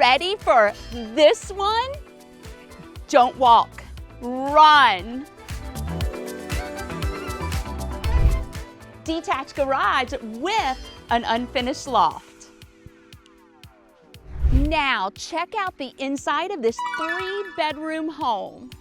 ready for this one? Don't walk, run. Detached garage with an unfinished loft. Now check out the inside of this 3-bedroom home.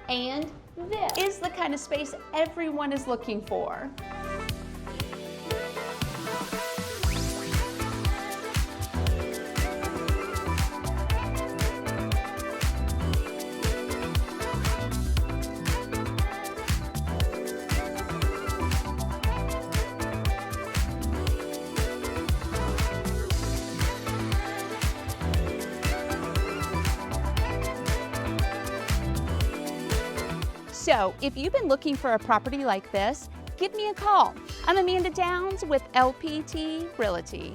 And this is the kind of space everyone is looking for. So if you've been looking for a property like this, give me a call. I'm Amanda Downs with LPT Realty.